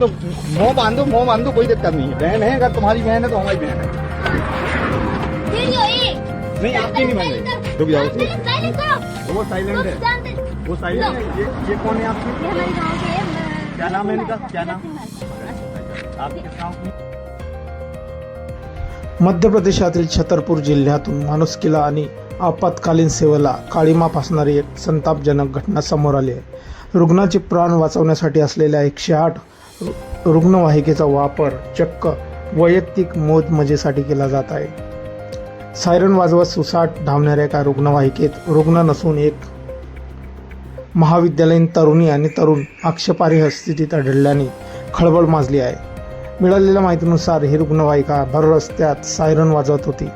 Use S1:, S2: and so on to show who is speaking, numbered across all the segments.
S1: तो मुंह बांधो कोई दिक्कत नहीं है। बहन है, अगर तुम्हारी बहन है तो हमारी बहन है। नहीं आपकी नहीं बहन है। रुक जाओ, वो साइलेंट है, वो साइलेंट है। ये कौन है आपकी? क्या नाम है इनका? क्या नाम? आप किस गाँव की?
S2: मध्य प्रदेशातील छतरपूर जिल्ह्यातून माणुसकीला आणि आपत्कालीन सेवेला काळिमा फासणारी एक संतापजनक घटना समोर आली आहे। रुग्णाचे प्राण वाचवण्यासाठी असलेल्या 108 रुग्णवाहिकेचा वापर चक्क वैयक्तिक मौजमजेसाठी केला जात आहे। सायरन वाजवत सुसाट धावणाऱ्या एका रुग्णवाहिकेत रुग्ण नसून एक महाविद्यालयीन तरुणी आणि तरुण आक्षेपार्ह स्थितीत आढळल्याने खळबळ माजली आहे। मिळालेल्या माहितीनुसार ही रुग्णवाहिका भर रस्त्यात सायरन वाजवत होती।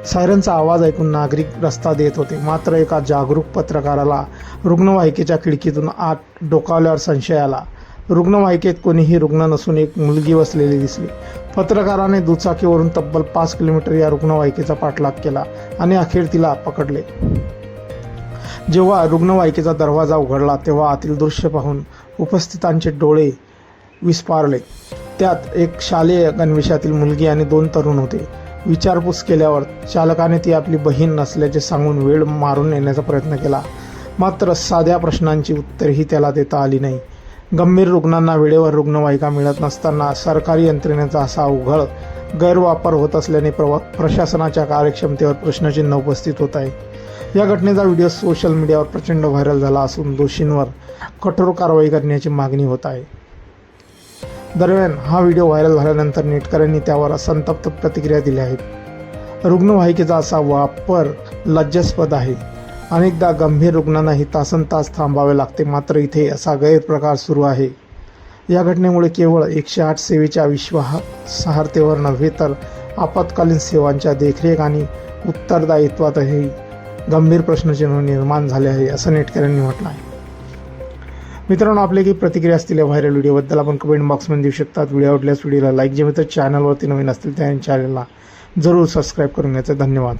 S2: सायरनचा आवाज ऐकून नागरिक रस्ता देत होते, मात्र एका जागरूक पत्रकाराला रुग्णवाहिकेच्या खिडकीतून आत डोकावल्यावर संशय आला। रुग्णवाहिकेत कोणीही रुग्ण नसून एक मुलगी बसलेली दिसली। पत्रकाराने दुचाकीवरून तब्बल 5 किलोमीटर या रुग्णवाहिकेचा पाठलाग केला आणि अखेर तिला पकडले। जेव्हा रुग्णवाहिकेचा दरवाजा उघडला तेव्हा आतील दृश्य पाहून उपस्थितांचे डोळे विस्फारले। त्यात एक शालेय गणवेशातील मुलगी आणि 2 तरुण होते। विचारपूस केल्यावर चालकाने ती आपली बहीण नसल्याचे सांगून वेळ मारून नेण्याचा प्रयत्न केला, मात्र साध्या प्रश्नांची उत्तरेही त्याला देता आली नाही। गंभीर रुग्णांना वेळेवर रुग्णवाहिका मिळत नसताना सरकारी यंत्रणेचा असा अवघड गैरवापर होत असल्याने प्रशासनाच्या कार्यक्षमतेवर प्रश्नचिन्ह उपस्थित होत आहे। या घटनेचा व्हिडिओ सोशल मीडियावर प्रचंड व्हायरल झाला असून दोषींवर कठोर कारवाई करण्याची मागणी होत आहे। दरम्यान हा व्हिडिओ व्हायरल झाल्यानंतर नेटकऱ्यांनी त्यावर संतप्त प्रतिक्रिया दिल्या आहेत। रुग्णवाहिकेचा असा वापर लज्जास्पद आहे। अनेकदा गंभीर रुग्णांनाही तासनतास थांबावे लागते, मात्र इथे असा गैरप्रकार सुरू आहे। या घटनेमुळे केवळ 108 सेवेच्या विश्वासार्हतेवर नव्हे तर आपत्कालीन सेवांच्या देखरेख आणि उत्तरदायित्वातही गंभीर प्रश्नचिन्ह निर्माण झाले आहे, असं नेटकऱ्यांनी म्हटलं आहे। मित्रांनो, आपली काही प्रतिक्रिया असतील या व्हायरल व्हिडिओबद्दल आपण कमेंट बॉक्समध्ये देऊ शकतात। व्हिडिओ आवडल्यास व्हिडिओला लाईक, जे मित्र चॅनलवरती नवीन असतील त्या चॅनलला जरूर सबस्क्राईब करून घ्यायचं। धन्यवाद।